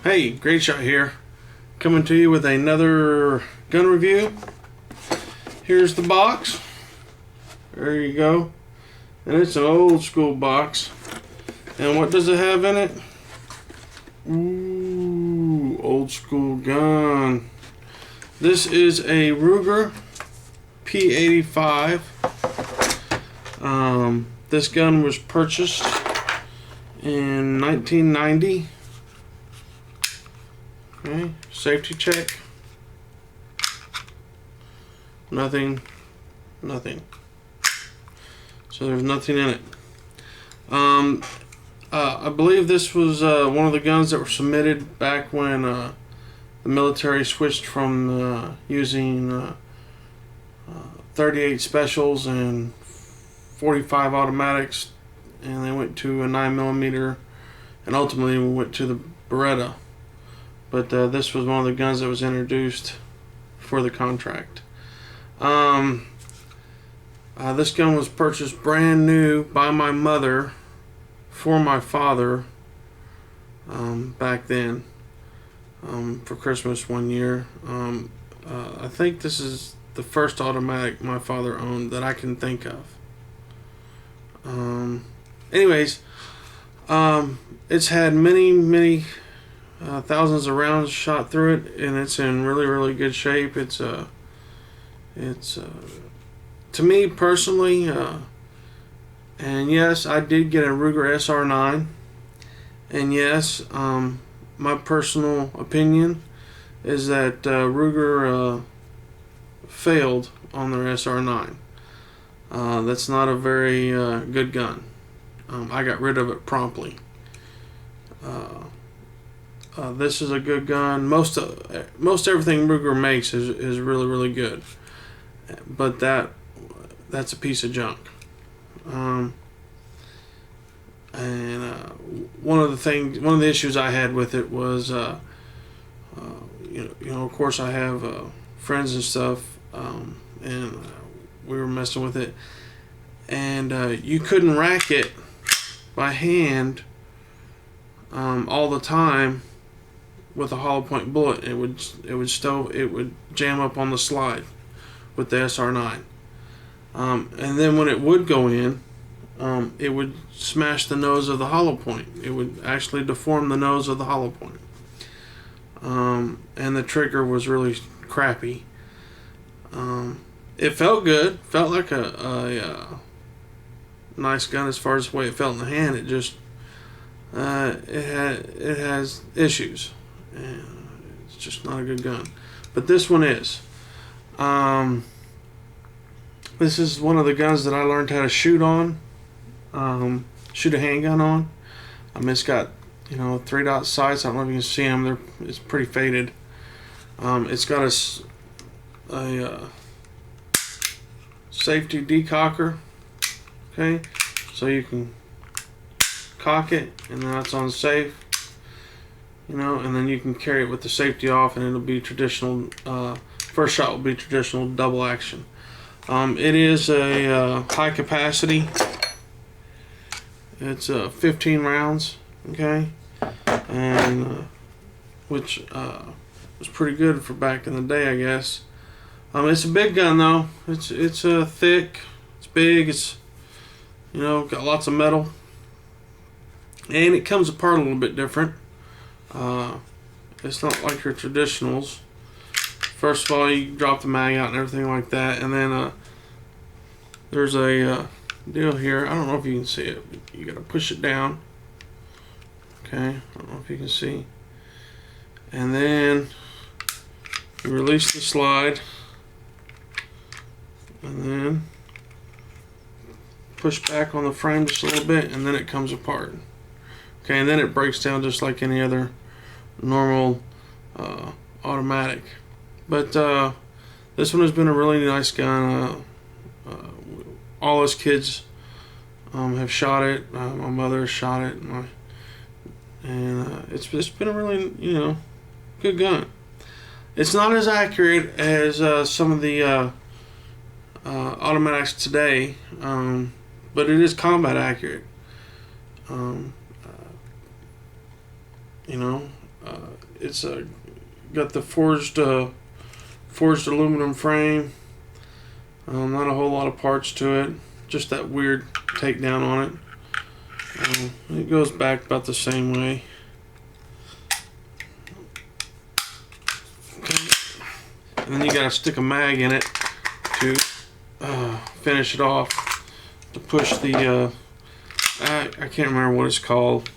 Hey, Great Shot here, coming to you with another gun review. Here's the box. There you go. And it's an old school box. And what does it have in it? Ooh, old school gun. This is a Ruger P85. This gun was purchased in 1990. Okay, safety check. Nothing. So there's nothing in it. I believe this was one of the guns that were submitted back when the military switched from using 38 specials and 45 automatics, and they went to a 9mm, and ultimately we went to the Beretta. But this was one of the guns that was introduced for the contract. This gun was purchased brand new by my mother for my father back then for Christmas one year. I think this is the first automatic my father owned that I can think of. Anyways, it's had many thousands of rounds shot through it, and it's in really good shape. It's to me personally, and yes, I did get a Ruger SR9, and yes, my personal opinion is that Ruger failed on their SR9. That's not a very good gun. I got rid of it promptly. This is a good gun. Most everything Ruger makes is really good, but that's a piece of junk. One of the issues I had with it was, of course I have friends and stuff, and we were messing with it, and you couldn't rack it by hand all the time with a hollow point bullet. It would jam up on the slide with the SR9, and then when it would go in, it would smash the nose of the hollow point. It would actually deform the nose of the hollow point, and the trigger was really crappy. It felt good, felt like a nice gun as far as the way it felt in the hand. It just it has issues, and it's just not a good gun. But this one is. This is one of the guns that I learned how to shoot on, shoot a handgun on. It's got 3-dot sights. I don't know if you can see them. It's pretty faded. It's got a safety decocker. Okay, so you can cock it, and then that's on safe. And then you can carry it with the safety off, and it'll be traditional. First shot will be traditional double action. It is a high capacity. It's 15 rounds, okay, and which was pretty good for back in the day, I guess. It's a big gun though. It's thick. It's big. It's got lots of metal, and it comes apart a little bit different. It's not like your traditionals. First of all, you drop the mag out and everything like that, and then there's a deal here. I don't know if you can see it, but you gotta push it down. Okay, I don't know if you can see. And then you release the slide, and then push back on the frame just a little bit, and then it comes apart. Okay, and then it breaks down just like any other normal automatic. But this one has been a really nice gun. All us kids have shot it. My mother has shot it, and it's been a really good gun. It's not as accurate as some of the automatics today, but it is combat accurate. It's got the forged aluminum frame. Not a whole lot of parts to it. Just that weird takedown on it. It goes back about the same way. Okay. And then you gotta stick a mag in it to finish it off. To push the I can't remember what it's called.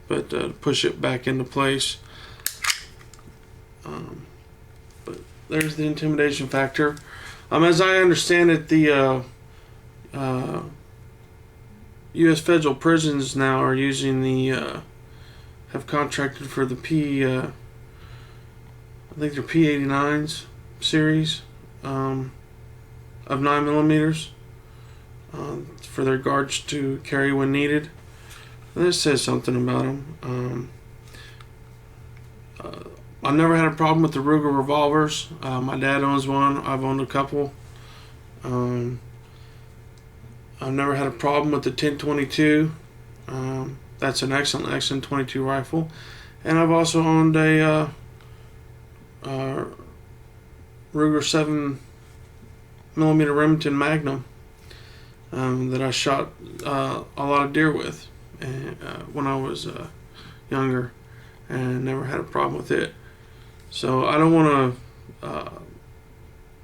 But push it back into place. But there's the intimidation factor. As I understand it, the U.S. federal prisons now are using the have contracted for the I think they're P85s series of 9mm for their guards to carry when needed. And this says something about them. I've never had a problem with the Ruger revolvers. My dad owns one. I've owned a couple. I've never had a problem with the 1022. That's an excellent 22 rifle. And I've also owned a Ruger 7mm Remington Magnum that I shot a lot of deer with when I was younger, and never had a problem with it. So I don't want to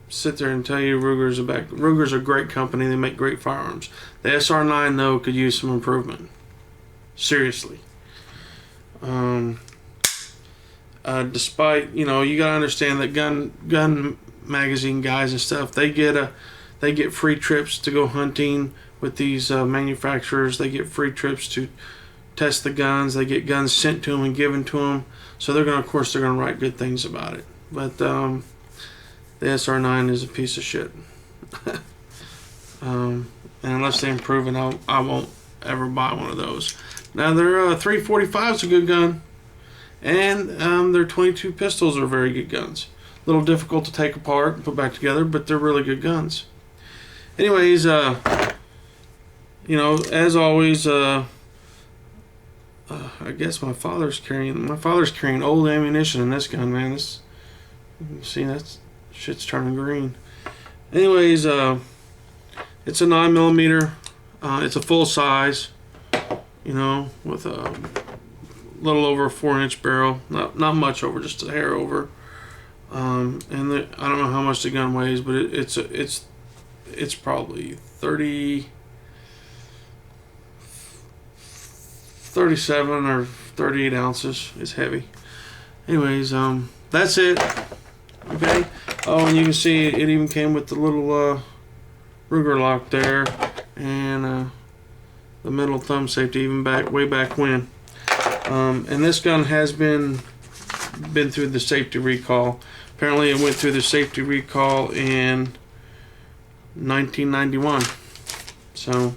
sit there and tell you Ruger's a great company. They make great firearms. The SR9 though could use some improvement. Seriously. Despite, you gotta understand that gun magazine guys and stuff, they get free trips to go hunting with these manufacturers. They get free trips to test the guns. They get guns sent to them and given to them. So they're gonna write good things about it. But the SR9 is a piece of shit. And unless they improve it, I won't ever buy one of those. Now their 345 is a good gun, and their 22 pistols are very good guns. A little difficult to take apart and put back together, but they're really good guns. Anyways, as always, I guess my father's carrying old ammunition in this gun, man. See, that shit's turning green. Anyways, it's a 9mm. It's a full size, with a little over a 4-inch barrel. Not much over, just a hair over. And I don't know how much the gun weighs, but it's probably 37 or 38 ounces. It's heavy. Anyways, that's it. Okay. Oh, and you can see it even came with the little Ruger lock there, and the metal thumb safety, even way back when. And this gun has been through the safety recall. Apparently, it went through the safety recall in 1991. So,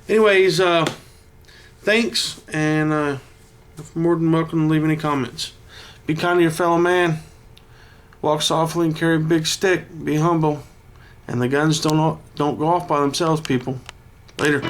anyways, thanks, and you're more than welcome to leave any comments. Be kind to your fellow man. Walk softly and carry a big stick. Be humble. And the guns don't go off by themselves, people. Later.